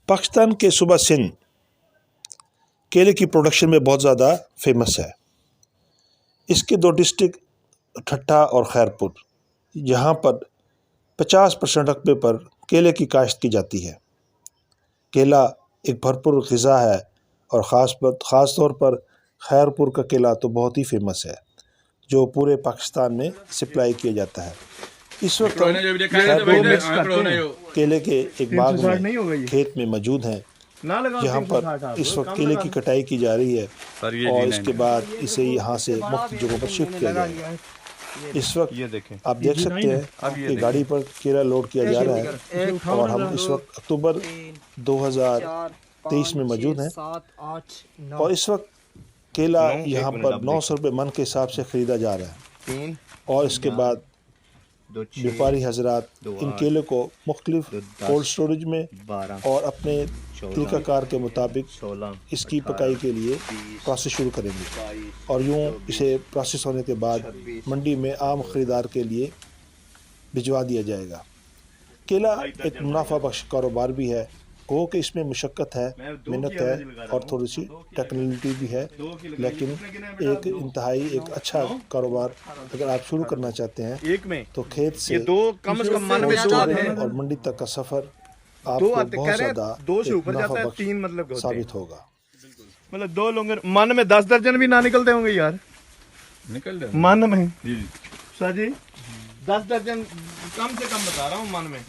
पाकिस्तान के सूबा सिंध केले की प्रोडक्शन में बहुत ज़्यादा फेमस है। इसके दो डिस्ट्रिक्ट ठट्टा और खैरपुर, यहाँ पर 50% रकबे पर केले की काश्त की जाती है। केला एक भरपूर ग़िज़ा है और ख़ास तौर पर खैरपुर का केला तो बहुत ही फेमस है, जो पूरे पाकिस्तान में सप्लाई किया जाता है। इस वक्त हम खैरपुर केले के एक बाग में खेत में मौजूद हैं, यहाँ पर इस वक्त केले की कटाई की जा रही है और इसके बाद इसे यहाँ से मुख्तलिफ जगहों पर शिफ्ट किया जाएगा। इस वक्त आप देख सकते हैं कि गाड़ी पर केला लोड किया जा रहा है और हम इस वक्त अक्टूबर 2023 में मौजूद हैं और इस वक्त केला यहाँ पर 900 रुपये मन के हिसाब से ख़रीदा जा रहा है और इसके बाद व्यापारी हजरात इन केले को मुख्तलिफ कोल्ड स्टोरेज में और अपने तरीक़ाकार के मुताबिक इसकी पकाई के लिए प्रोसेस शुरू करेंगे और यूँ इसे प्रोसेस होने के बाद मंडी में आम ख़रीदार के लिए भिजवा दिया जाएगा। केला एक मुनाफा बख्श कारोबार भी है, गो कि इसमें मुशक्क़त है, मेहनत है और थोड़ी सी टेक्निकलिटी भी है, लेकिन एक इंतहाई एक अच्छा कारोबार अगर आप शुरू करना चाहते हैं तो खेत से और मंडी तक का सफ़र आपको बहुत ज़्यादा मुनाफा बख्श साबित होगा। मतलब 2 लोग मन में 10 दर्जन भी ना निकलते होंगे यार, निकल जाए मन में सर जी 10 दर्जन कम से कम बता रहा हूँ मन में।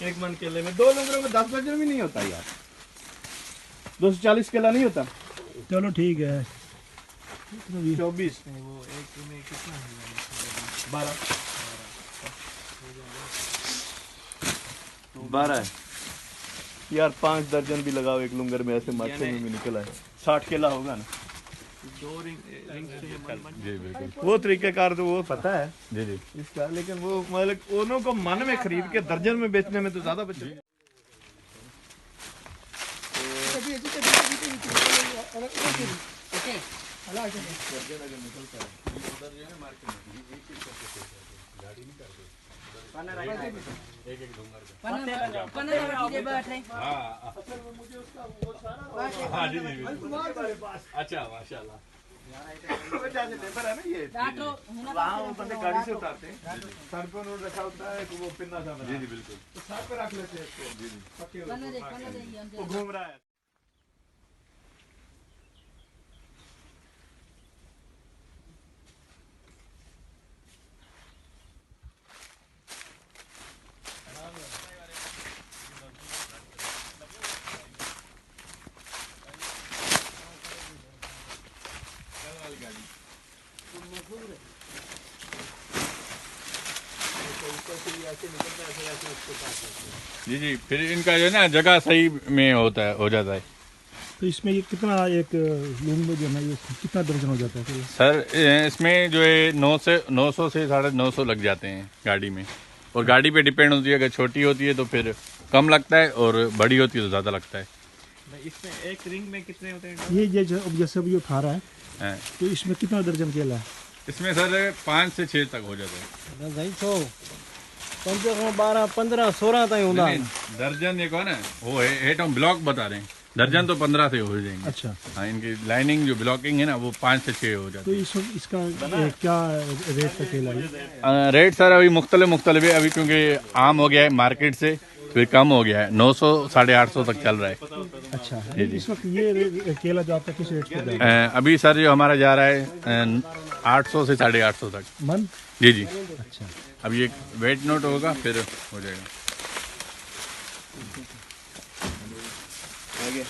एक मन केले में 2 लोगों में 10 दर्जन भी नहीं होता यार, 240 केला नहीं होता। चलो ठीक है 24 12 यार 5 दर्जन भी लगाओ एक लुंगर में, ऐसे माथे में भी निकला है। 60 केला होगा ना। जी बिल्कुल, वो तरीक़ेकार तो वो पता है जी जी इसका, लेकिन वो मतलब उन्हों को मन में खरीद के दर्जन में बेचने में तो ज्यादा बचे। अच्छा माशाल्लाह, ये वहाँ वो बंदे गाड़ी से उतारते हैं, सर पर रोड रखा होता है वो पिन्ना सा। जी जी बिल्कुल, तो सर पे रख लेते हैं इसको। वो घूम रहा है। जी जी, फिर इनका जो है ना जगह सही में होता है, हो जाता है। तो इसमें ये कितना एक लूम में जो है ये कितना दर्जन हो जाता है सर इसमें जो है 900 से 950 लग जाते हैं गाड़ी में, और गाड़ी पे डिपेंड होती है, अगर छोटी होती है तो फिर कम लगता है और बड़ी होती है तो ज़्यादा लगता है। इसमें एक रिंग में कितने होते हैं? ये जैसे अभी उठा रहा है तो इसमें कितना दर्जन केला है? इसमें सर 5 से 6 तक हो जाता है। 12 15 16 तक होगा दर्जन। एक ना वो हेट हम ब्लॉक बता रहे हैं, दर्जन तो 15 से हो जाएंगे। अच्छा हाँ, इनकी लाइनिंग जो ब्लॉकिंग है ना वो 5 से 6 हो जाती है। तो इसका क्या रेट का केला है? रेट सर अभी मुख्तलिफ है, अभी क्योंकि आम हो गया है मार्केट से, फिर कम हो गया है, 900 850 तक चल रहा है। अच्छा जी जी। इस वक्त ये केला जो आपका किस रेट पे जा रहा है? अभी सर जो हमारा जा रहा है 800 से 850 तक। मन? जी जी। अच्छा, अब ये वेट नोट होगा फिर हो जाएगा। आगे